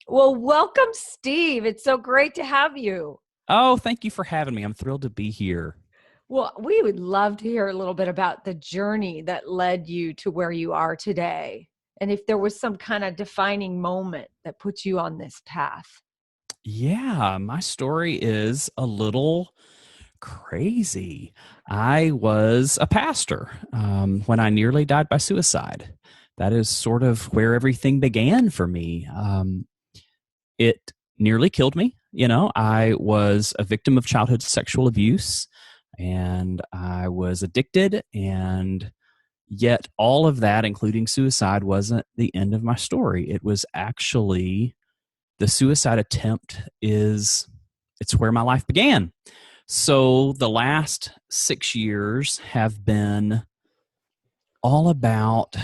Well, welcome, Steve. It's so great to have you. Oh, thank you for having me. I'm thrilled to be here. Well, we would love to hear a little bit about the journey that led you to where you are today. And if there was some kind of defining moment that put you on this path. Yeah, my story is a little crazy. I was a pastor when I nearly died by suicide. That is sort of where everything began for me. It nearly killed me. I was a victim of childhood sexual abuse and I was addicted, and yet all of that, including suicide, wasn't the end of my story. It was actually the suicide attempt it's where my life began. So the last 6 years have been all about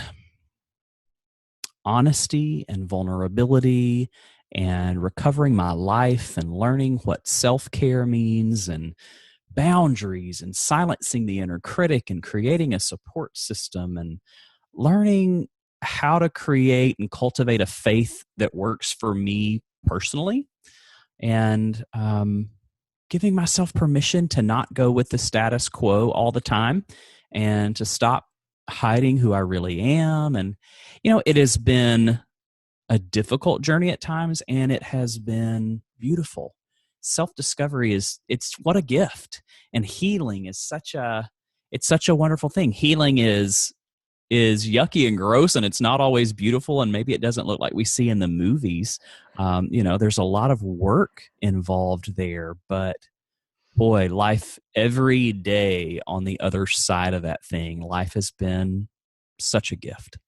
honesty and vulnerability and recovering my life and learning what self-care means and boundaries and silencing the inner critic and creating a support system and learning how to create and cultivate a faith that works for me personally, and giving myself permission to not go with the status quo all the time and to stop hiding who I really am. And, it has been a difficult journey at times, and it has been beautiful. Self-discovery it's what a gift. And healing is it's such a wonderful thing. Healing is yucky and gross, and it's not always beautiful, and maybe it doesn't look like we see in the movies. There's a lot of work involved there, but boy, life every day on the other side of that thing, life has been such a gift.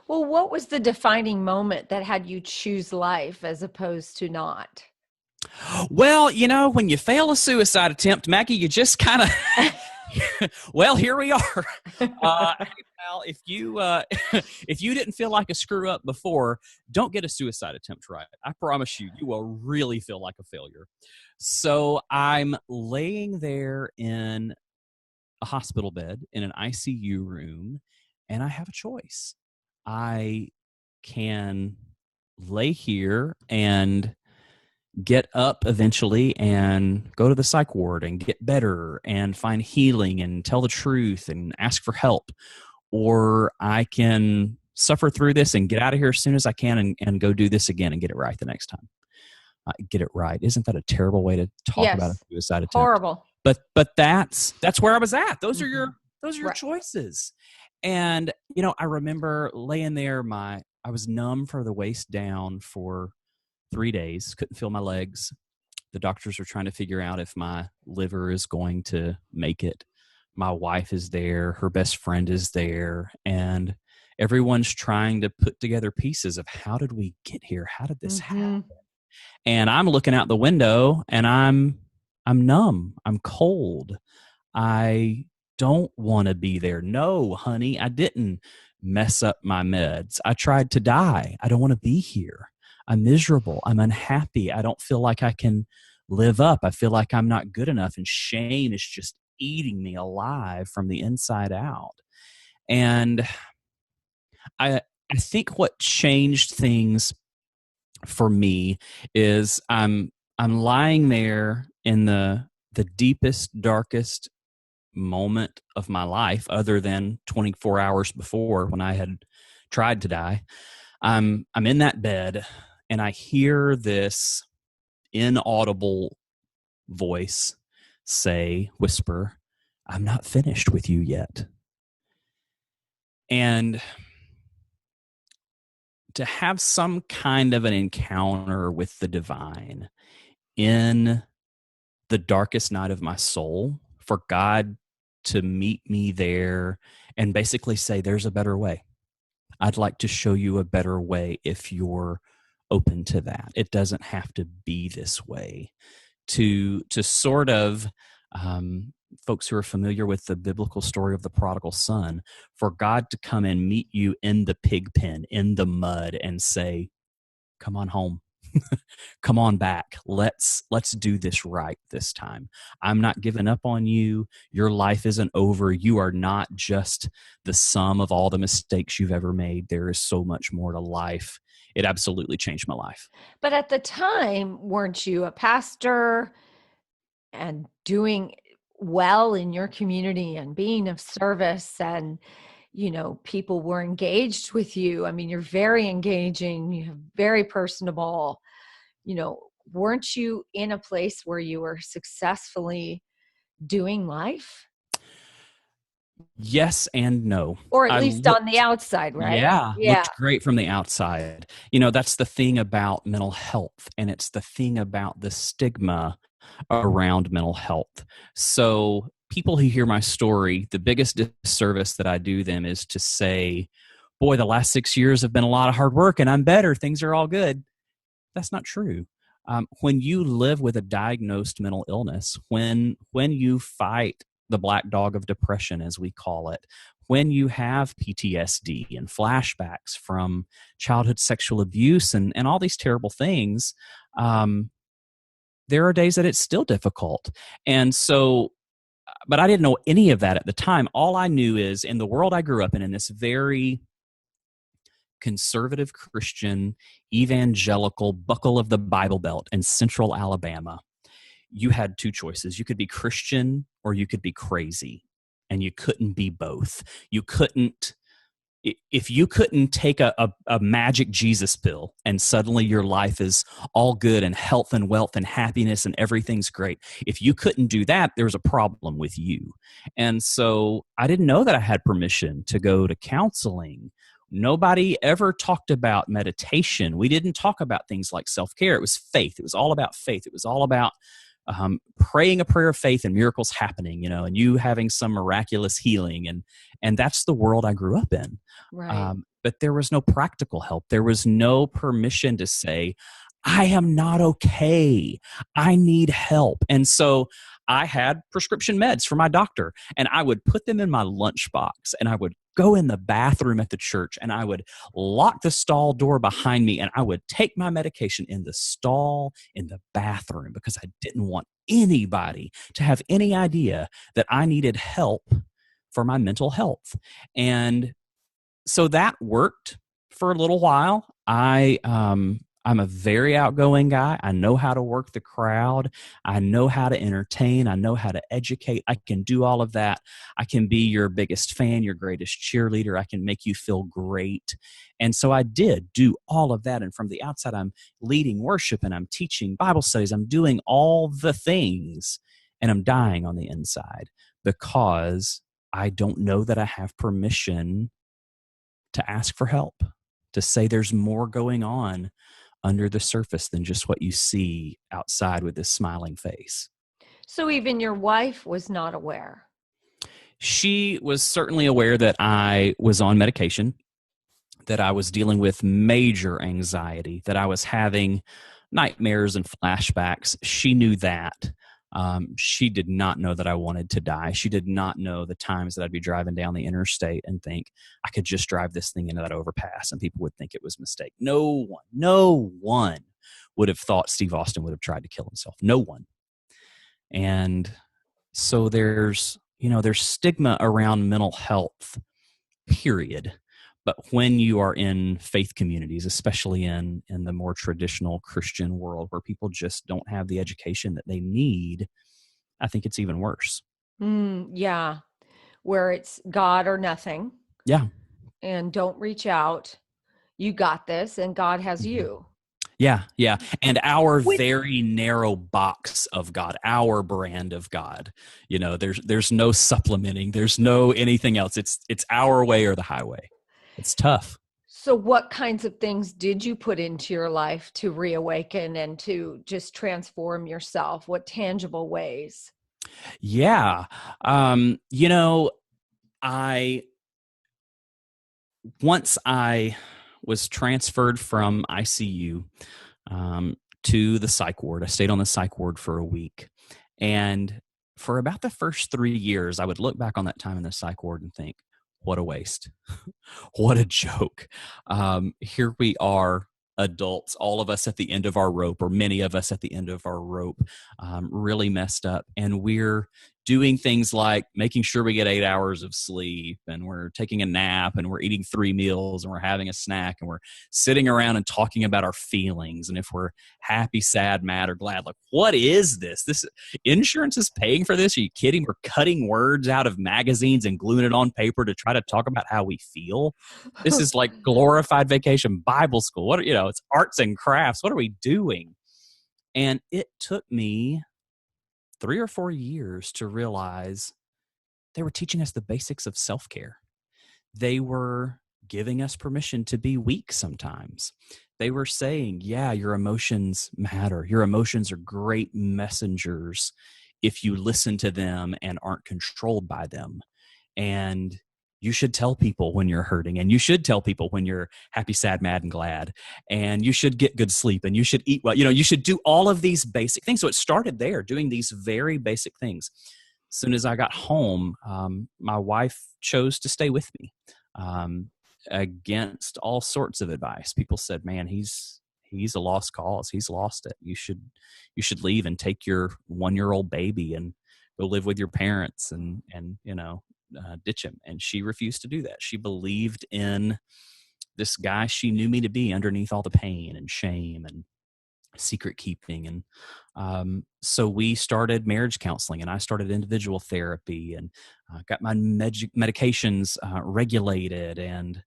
Well, what was the defining moment that had you choose life as opposed to not? Well, when you fail a suicide attempt, Maggie, you just kind of well, here we are. Hey, pal, if you didn't feel like a screw up before, don't get a suicide attempt right. I promise you will really feel like a failure. So I'm laying there in a hospital bed in an ICU room, and I have a choice. I can lay here and get up eventually and go to the psych ward and get better and find healing and tell the truth and ask for help. Or I can suffer through this and get out of here as soon as I can and go do this again and get it right the next time. Get it right. Isn't that a terrible way to talk about a Yes, suicide attempt? horrible. But that's where I was at. Those are your Right. choices. And I remember laying there, I was numb from the waist down for 3 days, couldn't feel my legs. The doctors are trying to figure out if my liver is going to make it. My wife is there, her best friend is there, and everyone's trying to put together pieces of how did we get here? How did this happen? And I'm looking out the window and I'm numb. I'm cold. I don't want to be there. No, honey, I didn't mess up my meds. I tried to die. I don't want to be here. I'm miserable. I'm unhappy. I don't feel like I can live up. I feel like I'm not good enough, and shame is just eating me alive from the inside out. And I think what changed things for me is I'm lying there in the deepest, darkest moment of my life, other than 24 hours before when I had tried to die. I'm in that bed, and I hear this inaudible voice whisper, "I'm not finished with you yet." And to have some kind of an encounter with the divine in the darkest night of my soul, for God to meet me there and basically say, "There's a better way. I'd like to show you a better way if you're open to that. It doesn't have to be this way." To sort of, folks who are familiar with the biblical story of the prodigal son, for God to come and meet you in the pig pen, in the mud, and say, "Come on home." Come on back. Let's do this right this time. I'm not giving up on you. Your life isn't over. You are not just the sum of all the mistakes you've ever made. There is so much more to life. it absolutely changed my life. But at the time, weren't you a pastor and doing well in your community and being of service, and people were engaged with you? I mean, you're very engaging, you're very personable. Weren't you in a place where you were successfully doing life? Yes and no. Or at I least on the looked outside, right? Yeah, Yeah. looked great from the outside. That's the thing about mental health, and it's the thing about the stigma around mental health. So people who hear my story, the biggest disservice that I do them is to say, boy, the last 6 years have been a lot of hard work and I'm better. Things are all good. That's not true. When you live with a diagnosed mental illness, when you fight the black dog of depression, as we call it, when you have PTSD and flashbacks from childhood sexual abuse and all these terrible things, there are days that it's still difficult. And so, but I didn't know any of that at the time. All I knew is in the world I grew up in this very conservative Christian, evangelical buckle of the Bible Belt in central Alabama, you had two choices. You could be Christian or you could be crazy, and you couldn't be both. You couldn't, if you couldn't take a magic Jesus pill and suddenly your life is all good and health and wealth and happiness and everything's great, if you couldn't do that, there was a problem with you. And so I didn't know that I had permission to go to counseling. Nobody ever talked about meditation. We didn't talk about things like self-care. It was faith. It was all about faith. It was all about praying a prayer of faith and miracles happening, and you having some miraculous healing. And that's the world I grew up in. Right. But there was no practical help. There was no permission to say, I am not okay. I need help. And so I had prescription meds from my doctor, and I would put them in my lunchbox, and I would go in the bathroom at the church, and I would lock the stall door behind me, and I would take my medication in the stall in the bathroom because I didn't want anybody to have any idea that I needed help for my mental health. And so that worked for a little while. I'm a very outgoing guy. I know how to work the crowd. I know how to entertain. I know how to educate. I can do all of that. I can be your biggest fan, your greatest cheerleader. I can make you feel great. And so I did do all of that. And from the outside, I'm leading worship and I'm teaching Bible studies. I'm doing all the things, and I'm dying on the inside because I don't know that I have permission to ask for help, to say there's more going on under the surface than just what you see outside with this smiling face. So even your wife was not aware? She was certainly aware that I was on medication, that I was dealing with major anxiety, that I was having nightmares and flashbacks. She knew that. She did not know that I wanted to die. She did not know the times that I'd be driving down the interstate and think I could just drive this thing into that overpass and people would think it was a mistake. No one would have thought Steve Austin would have tried to kill himself. No one. And so there's stigma around mental health, period. But when you are in faith communities, especially in the more traditional Christian world where people just don't have the education that they need, I think it's even worse. Yeah. Where it's God or nothing. Yeah. And don't reach out. You got this, and God has you. Yeah. Yeah. And our very narrow box of God, our brand of God, there's no supplementing. There's no anything else. It's our way or the highway. It's tough. So what kinds of things did you put into your life to reawaken and to just transform yourself? What tangible ways? Yeah. Once I was transferred from ICU to the Psych Ward, I stayed on the Psych Ward for a week. And for about the first 3 years, I would look back on that time in the Psych Ward and think, what a waste. What a joke. Here we are, adults, all of us at the end of our rope, or many of us at the end of our rope, really messed up. And we're doing things like making sure we get 8 hours of sleep, and we're taking a nap, and we're eating 3 meals, and we're having a snack, and we're sitting around and talking about our feelings, and if we're happy, sad, mad, or glad. Like, what is this? This insurance is paying for this? Are you kidding? We're cutting words out of magazines and gluing it on paper to try to talk about how we feel. This is like glorified vacation Bible school. What, it's arts and crafts. What are we doing? And it took me 3 or 4 years to realize they were teaching us the basics of self-care. They were giving us permission to be weak sometimes. They were saying, yeah, your emotions matter. Your emotions are great messengers if you listen to them and aren't controlled by them. And you should tell people when you're hurting, and you should tell people when you're happy, sad, mad, and glad, and you should get good sleep, and you should eat well. You should do all of these basic things. So it started there, doing these very basic things. As soon as I got home, my wife chose to stay with me, against all sorts of advice. People said, man, he's a lost cause. He's lost it. You should leave and take your 1-year-old baby and go live with your parents and ditch him. And she refused to do that. She believed in this guy she knew me to be underneath all the pain and shame and secret keeping. And so we started marriage counseling, and I started individual therapy, and got my medications regulated, and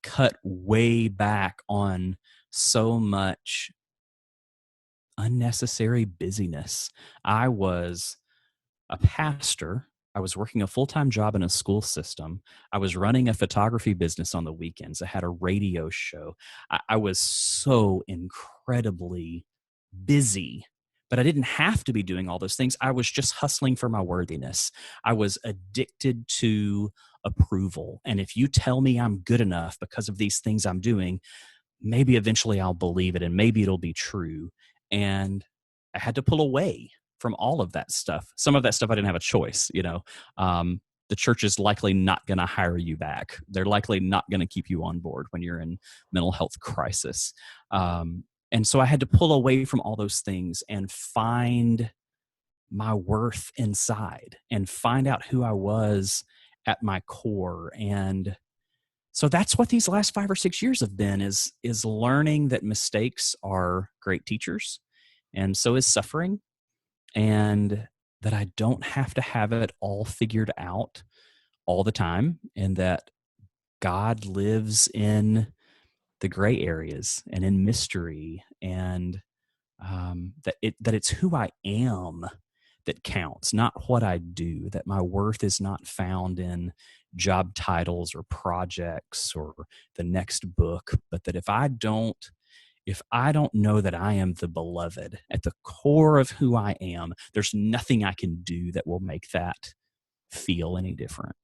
cut way back on so much unnecessary busyness. I was a pastor. I was working a full-time job in a school system. I was running a photography business on the weekends. I had a radio show. I was so incredibly busy, but I didn't have to be doing all those things. I was just hustling for my worthiness. I was addicted to approval. And if you tell me I'm good enough because of these things I'm doing, maybe eventually I'll believe it, and maybe it'll be true. And I had to pull away from all of that stuff. Some of that stuff I didn't have a choice. The church is likely not going to hire you back. They're likely not going to keep you on board when you're in mental health crisis. And so I had to pull away from all those things and find my worth inside and find out who I was at my core. And so that's what these last 5 or 6 years have been, is learning that mistakes are great teachers, and so is suffering, and that I don't have to have it all figured out all the time, and that God lives in the gray areas and in mystery, and that it's who I am that counts, not what I do, that my worth is not found in job titles or projects or the next book, but that if I don't know that I am the beloved at the core of who I am, there's nothing I can do that will make that feel any different.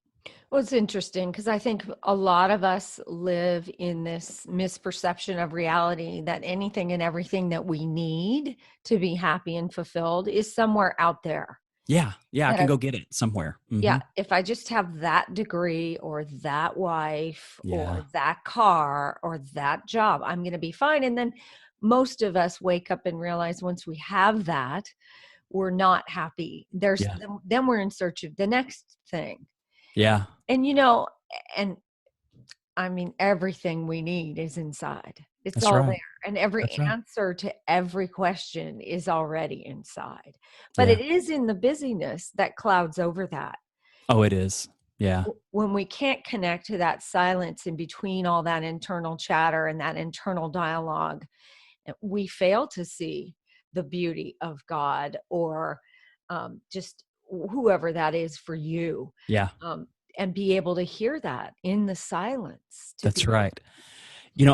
Well, it's interesting because I think a lot of us live in this misperception of reality that anything and everything that we need to be happy and fulfilled is somewhere out there. Yeah, I can go get it somewhere. Mm-hmm. Yeah, if I just have that degree or that wife Yeah. or that car or that job, I'm going to be fine. And then most of us wake up and realize once we have that, we're not happy. Then we're in search of the next thing. Yeah. And and I mean, everything we need is inside. It's That's all right. there. And every That's right. answer to every question is already inside. But it is in the busyness that clouds over that. Oh, it is. Yeah. When we can't connect to that silence in between all that internal chatter and that internal dialogue, we fail to see the beauty of God or just whoever that is for you. Yeah. And be able to hear that in the silence. That's right.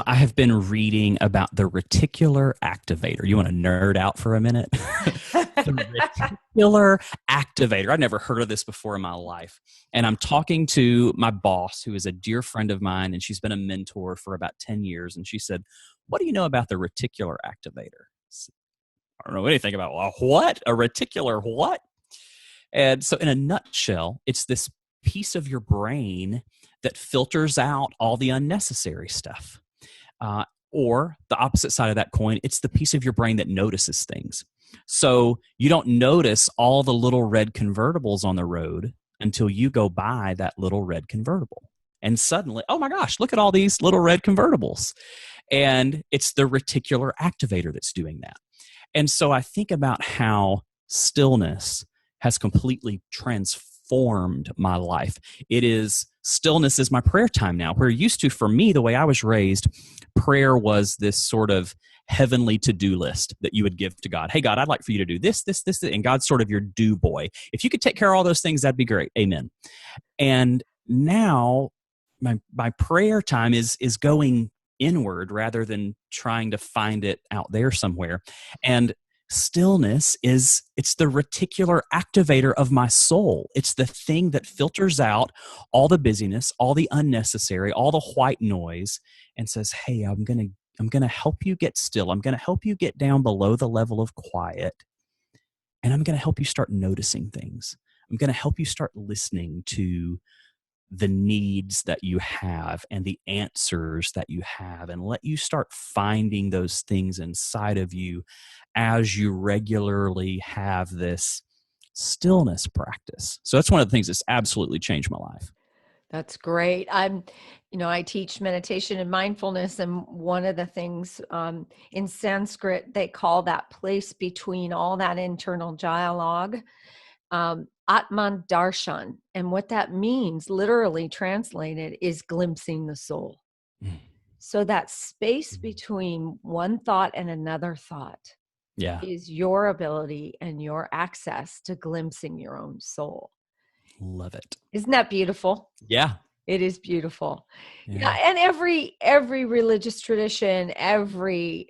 I have been reading about the reticular activator. You want to nerd out for a minute? The reticular activator. I've never heard of this before in my life. And I'm talking to my boss, who is a dear friend of mine, and she's been a mentor for about 10 years. And she said, what do you know about the reticular activator? I don't know anything about what? A reticular what? And so in a nutshell, it's this piece of your brain that filters out all the unnecessary stuff. Or the opposite side of that coin, it's the piece of your brain that notices things. So you don't notice all the little red convertibles on the road until you go by that little red convertible. And suddenly, oh my gosh, look at all these little red convertibles. And it's the reticular activator that's doing that. And so I think about how stillness has completely transformed my life. Stillness is my prayer time now. Where used to, for me, the way I was raised, prayer was this sort of heavenly to-do list that you would give to God. Hey, God, I'd like for you to do this, this, this, and God's sort of your do boy. If you could take care of all those things, that'd be great. Amen. And now my prayer time is going inward rather than trying to find it out there somewhere. And stillness it's the reticular activator of my soul. It's the thing that filters out all the busyness, all the unnecessary, all the white noise, and says, hey, I'm going to help you get still. I'm going to help you get down below the level of quiet. And I'm going to help you start noticing things. I'm going to help you start listening to the needs that you have and the answers that you have, and let you start finding those things inside of you as you regularly have this stillness practice. So that's one of the things that's absolutely changed my life. That's great. I teach meditation and mindfulness, and one of the things in Sanskrit, they call that place between all that internal dialogue, Atman Darshan. And what that means, literally translated, is glimpsing the soul. Mm. So that space between one thought and another thought is your ability and your access to glimpsing your own soul. Love it. Isn't that beautiful? Yeah. It is beautiful. Yeah. And every religious tradition, every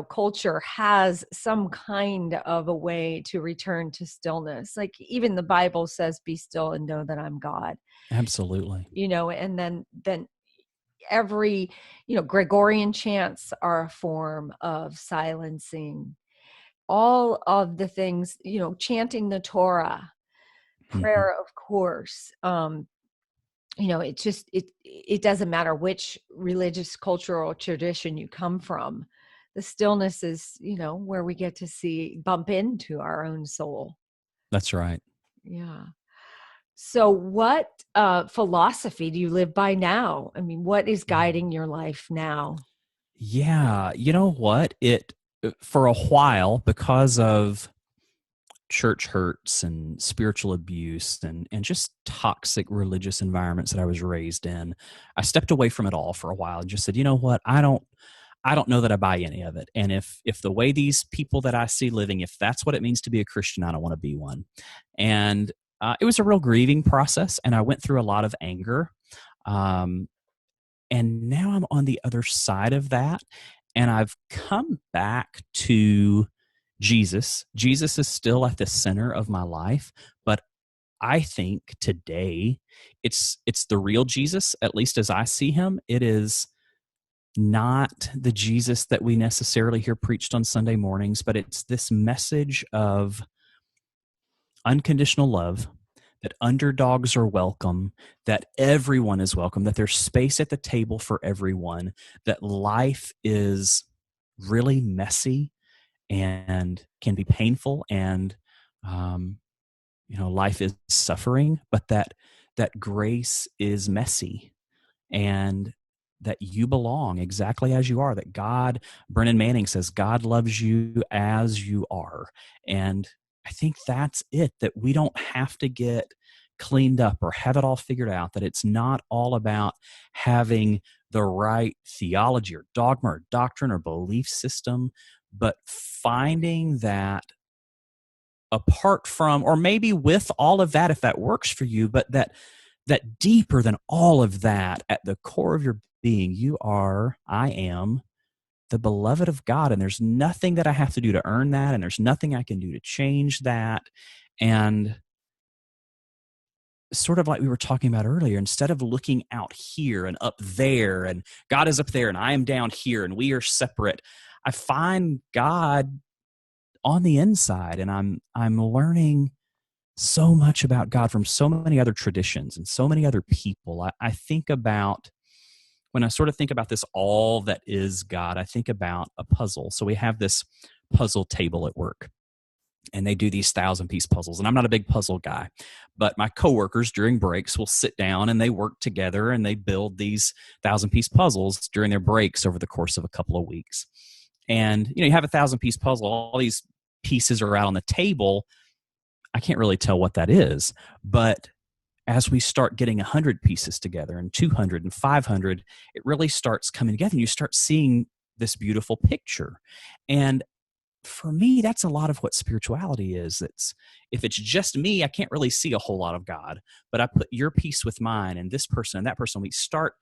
culture has some kind of a way to return to stillness. Like even the Bible says, be still and know that I'm God. Absolutely. And then every, Gregorian chants are a form of silencing. All of the things, chanting the Torah, prayer, of course. It doesn't matter which religious, cultural tradition you come from. The stillness is, where we get to bump into our own soul. That's right. Yeah. So what philosophy do you live by now? I mean, what is guiding your life now? Yeah. You know what? For a while, because of church hurts and spiritual abuse and just toxic religious environments that I was raised in, I stepped away from it all for a while and just said, you know what? I don't know that I buy any of it. And if the way these people that I see living, if that's what it means to be a Christian, I don't want to be one. And it was a real grieving process, and I went through a lot of anger. And now I'm on the other side of that, and I've come back to Jesus. Jesus is still at the center of my life, but I think today it's the real Jesus, at least as I see him. It is not the Jesus that we necessarily hear preached on Sunday mornings, but it's this message of unconditional love, that underdogs are welcome, that everyone is welcome, that there's space at the table for everyone, that life is really messy and can be painful, and life is suffering, but that grace is messy, and that you belong exactly as you are, that God, Brennan Manning says, God loves you as you are. And I think that's it, that we don't have to get cleaned up or have it all figured out, that it's not all about having the right theology or dogma or doctrine or belief system, but finding that apart from, or maybe with all of that, if that works for you, but that deeper than all of that, at the core of your being, I am the beloved of God, and there's nothing that I have to do to earn that, and there's nothing I can do to change that. And sort of like we were talking about earlier, instead of looking out here and up there, and God is up there and I am down here and we are separate, I find God on the inside, and I'm learning so much about God from so many other traditions and so many other people. I think about, when I sort of think about this all that is God, I think about a puzzle. So we have this puzzle table at work, and they do these 1,000-piece puzzles. And I'm not a big puzzle guy, but my coworkers during breaks will sit down and they work together and they build these 1,000-piece puzzles during their breaks over the course of a couple of weeks. And, you have a 1,000-piece puzzle, all these pieces are out on the table. I can't really tell what that is, but as we start getting 100 pieces together and 200 and 500, it really starts coming together and you start seeing this beautiful picture. And for me, that's a lot of what spirituality is. If it's just me, I can't really see a whole lot of God, but I put your piece with mine and this person and that person. We start,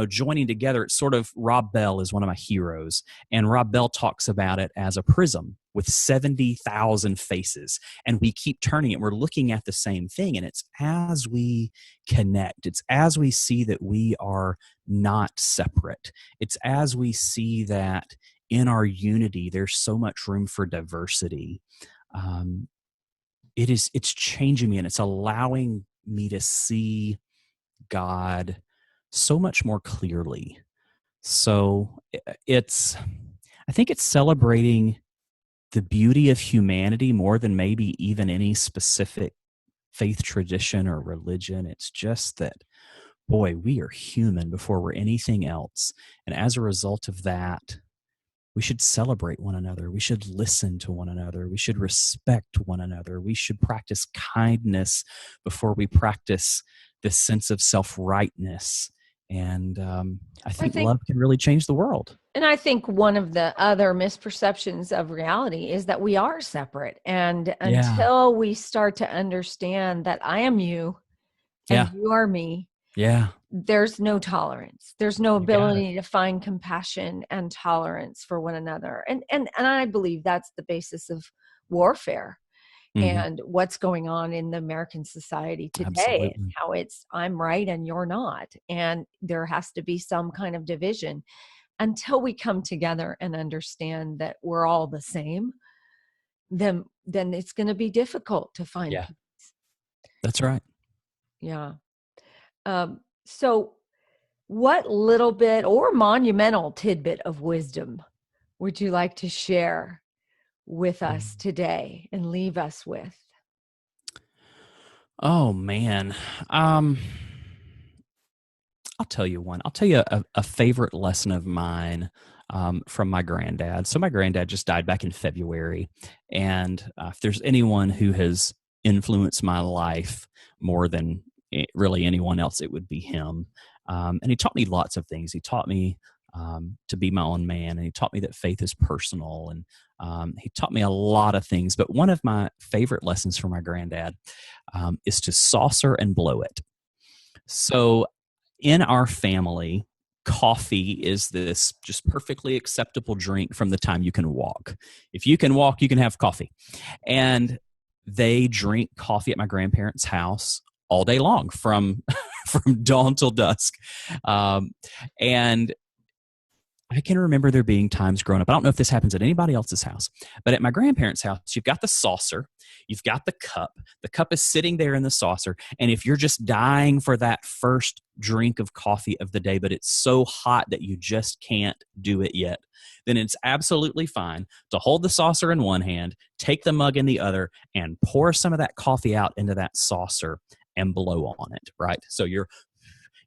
joining together. It's sort of, Rob Bell is one of my heroes, and Rob Bell talks about it as a prism with 70,000 faces, and we keep turning it. We're looking at the same thing, and it's as we connect, it's as we see that we are not separate. It's as we see that in our unity, there's so much room for diversity. It's changing me, and it's allowing me to see God so much more clearly. So I think it's celebrating the beauty of humanity more than maybe even any specific faith tradition or religion. It's just that, boy, we are human before we're anything else. And as a result of that, we should celebrate one another. We should listen to one another. We should respect one another. We should practice kindness before we practice this sense of self-rightness. And I think love can really change the world. And I think one of the other misperceptions of reality is that we are separate. And until we start to understand that I am you and you are me, there's no tolerance. There's no ability to find compassion and tolerance for one another. And I believe that's the basis of warfare and what's going on in the American society today. And how it's I'm right and you're not. And there has to be some kind of division. Until we come together and understand that we're all the same, then it's going to be difficult to find peace. That's right. Yeah. So what little bit or monumental tidbit of wisdom would you like to share with us today and leave us with? Oh, man. I'll tell you one. I'll tell you a favorite lesson of mine from my granddad. So my granddad just died back in February. And if there's anyone who has influenced my life more than really anyone else, it would be him. And he taught me lots of things. He taught me to be my own man. And he taught me that faith is personal. And he taught me a lot of things. But one of my favorite lessons from my granddad is to saucer and blow it. So in our family, coffee is this just perfectly acceptable drink from the time you can walk. If you can walk, you can have coffee. And they drink coffee at my grandparents' house all day long from dawn till dusk. And I can remember there being times growing up. I don't know if this happens at anybody else's house, but at my grandparents' house, you've got the saucer, you've got the cup. The cup is sitting there in the saucer. And if you're just dying for that first drink of coffee of the day, but it's so hot that you just can't do it yet, then it's absolutely fine to hold the saucer in one hand, take the mug in the other, and pour some of that coffee out into that saucer and blow on it, right? So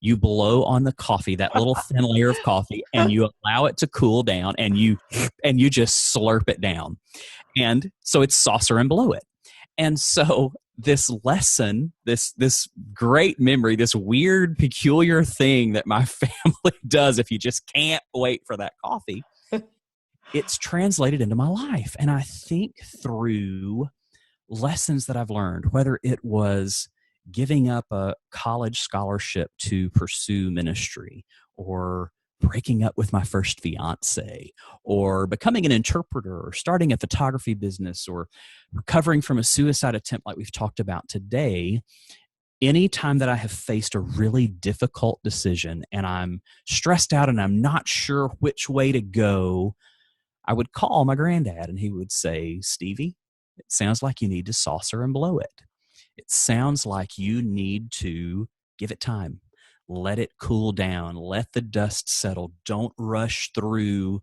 you blow on the coffee, that little thin layer of coffee, and you allow it to cool down, and you just slurp it down. And so it's saucer and blow it. And so this lesson, this great memory, this weird, peculiar thing that my family does if you just can't wait for that coffee, it's translated into my life. And I think through lessons that I've learned, whether it was giving up a college scholarship to pursue ministry, or breaking up with my first fiance, or becoming an interpreter, or starting a photography business, or recovering from a suicide attempt like we've talked about today, anytime that I have faced a really difficult decision and I'm stressed out and I'm not sure which way to go, I would call my granddad and he would say, "Stevie, it sounds like you need to saucer and blow it. It sounds like you need to give it time. Let it cool down. Let the dust settle. Don't rush through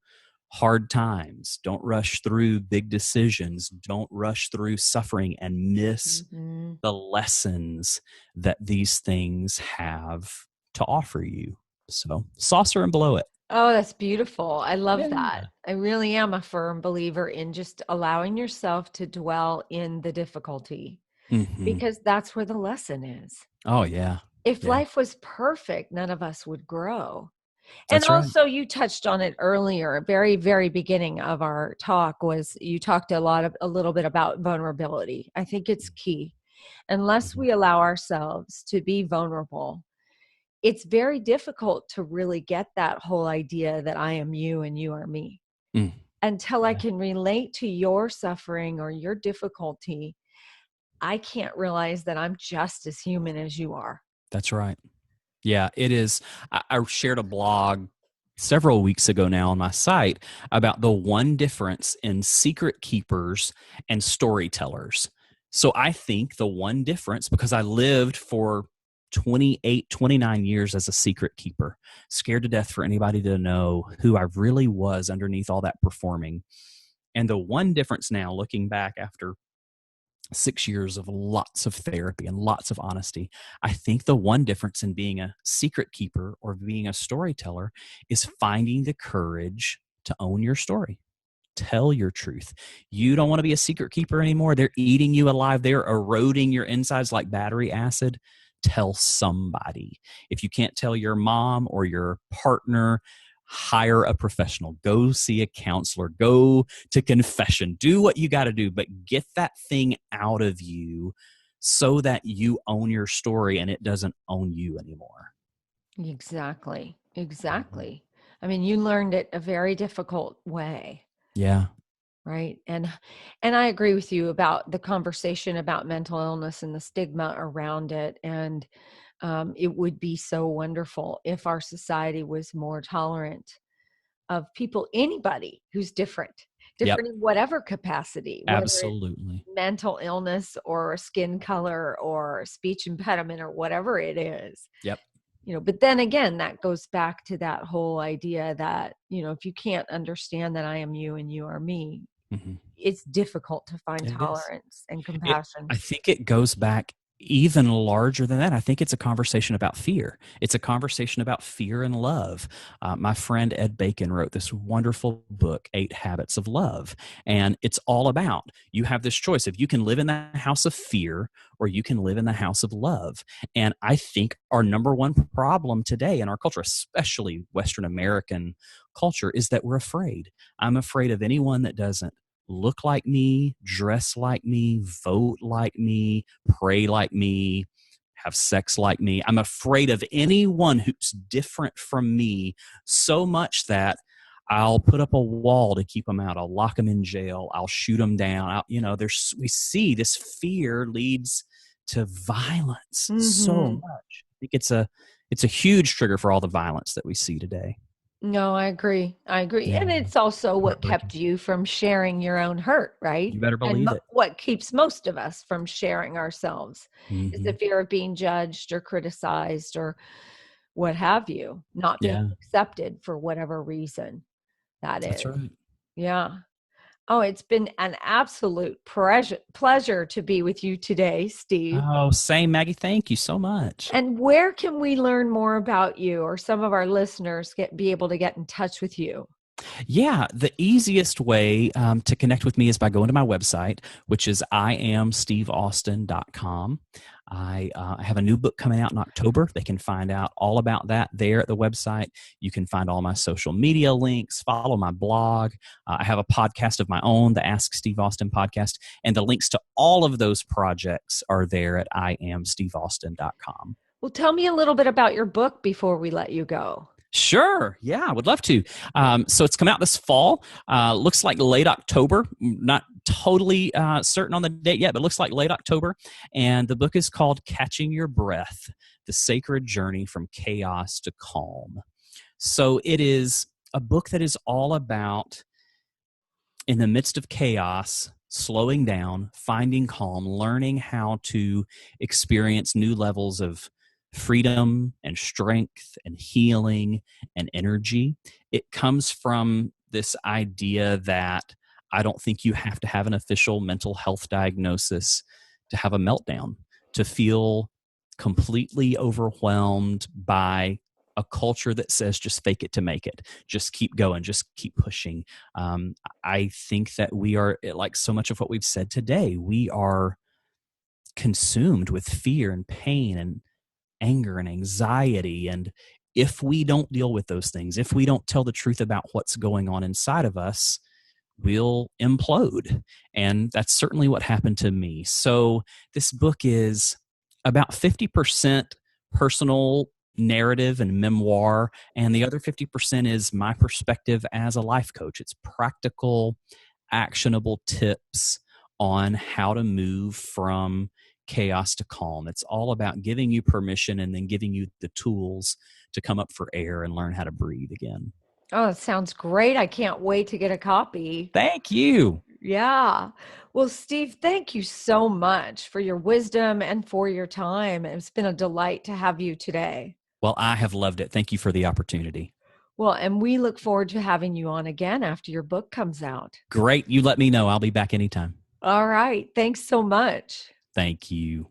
hard times. Don't rush through big decisions. Don't rush through suffering and miss Mm-hmm. the lessons that these things have to offer you. So saucer and blow it. Oh, that's beautiful. I love that. Yeah. I really am a firm believer in just allowing yourself to dwell in the difficulty Mm-hmm. because that's where the lesson is. Oh, yeah. If Yeah. life was perfect, none of us would grow. And That's right. also, you touched on it earlier, very, very beginning of our talk was you talked a little bit about vulnerability. I think it's key. Unless Mm-hmm. we allow ourselves to be vulnerable, it's very difficult to really get that whole idea that I am you and you are me. Mm. Until I Yeah. can relate to your suffering or your difficulty, I can't realize that I'm just as human as you are. That's right. Yeah, it is. I shared a blog several weeks ago now on my site about the one difference in secret keepers and storytellers. So I think the one difference, because I lived for 28, 29 years as a secret keeper, scared to death for anybody to know who I really was underneath all that performing. And the one difference now, looking back after 6 years of lots of therapy and lots of honesty, I think the one difference in being a secret keeper or being a storyteller is finding the courage to own your story. Tell your truth. You don't want to be a secret keeper anymore. They're eating you alive. They're eroding your insides like battery acid. Tell somebody. If you can't tell your mom or your partner, hire a professional. Go see a counselor. Go to confession. Do what you got to do, but get that thing out of you so that you own your story and it doesn't own you anymore. Exactly. Mhm. Exactly. I mean, you learned it a very difficult way, Yeah. right? And I agree with you about the conversation about mental illness and the stigma around it. And it would be so wonderful if our society was more tolerant of people, anybody who's different, Yep. different in whatever capacity, whether it's Absolutely. mental illness or skin color or speech impediment or whatever it is. Yep. But then again, that goes back to that whole idea that, if you can't understand that I am you and you are me, Mhm. it's difficult to find It is. tolerance and I compassion. think it goes back even larger than that. I think it's a conversation about fear. It's a conversation about fear and love. My friend Ed Bacon wrote this wonderful book, 8 Habits of Love. And it's all about you have this choice if you can live in the house of fear or you can live in the house of love. And I think our number one problem today in our culture, especially Western American culture, is that we're afraid. I'm afraid of anyone that doesn't look like me, dress like me, vote like me, pray like me, have sex like me. I'm afraid of anyone who's different from me so much that I'll put up a wall to keep them out. I'll lock them in jail. I'll shoot them down. We see this fear leads to violence so Hmm. much. I think it's a huge trigger for all the violence that we see today. No, I agree. I agree. Yeah, And it's also what heartbreaking. kept you from sharing your own hurt, right? You better And believe it. what keeps most of us from sharing ourselves is the Hmm. fear of being judged or criticized or what have you, not being Yeah, accepted for whatever reason that that's is. right. Yeah. Oh, it's been an absolute pleasure to be with you today, Steve. Oh, same, Maggie. Thank you so much. And where can we learn more about you or some of our listeners be able to get in touch with you? Yeah, the easiest way to connect with me is by going to my website, which is iamsteveaustin.com. I have a new book coming out in October. They can find out all about that there at the website. You can find all my social media links, follow my blog. I have a podcast of my own, the Ask Steve Austin podcast, and the links to all of those projects are there at iamsteveaustin.com. Well, tell me a little bit about your book before we let you go. Sure. Yeah, I would love to. So it's come out this fall. Looks like late October. Not totally certain on the date yet, but looks like late October. And the book is called Catching Your Breath, The Sacred Journey from Chaos to Calm. So it is a book that is all about, in the midst of chaos, slowing down, finding calm, learning how to experience new levels of freedom and strength and healing and energy. It comes from this idea that I don't think you have to have an official mental health diagnosis to have a meltdown, to feel completely overwhelmed by a culture that says just fake it to make it, just keep going, just keep pushing. I think that we are, like so much of what we've said today, we are consumed with fear and pain and anger and anxiety. And if we don't deal with those things, if we don't tell the truth about what's going on inside of us, we'll implode. And that's certainly what happened to me. So this book is about 50% personal narrative and memoir, and the other 50% is my perspective as a life coach. It's practical, actionable tips on how to move from chaos to calm. It's all about giving you permission and then giving you the tools to come up for air and learn how to breathe again. Oh, it sounds great. I can't wait to get a copy. Thank you. Yeah. Well, Steve, thank you so much for your wisdom and for your time. It's been a delight to have you today. Well, I have loved it. Thank you for the opportunity. Well, and we look forward to having you on again after your book comes out. Great. You let me know. I'll be back anytime. All right. Thanks so much. Thank you.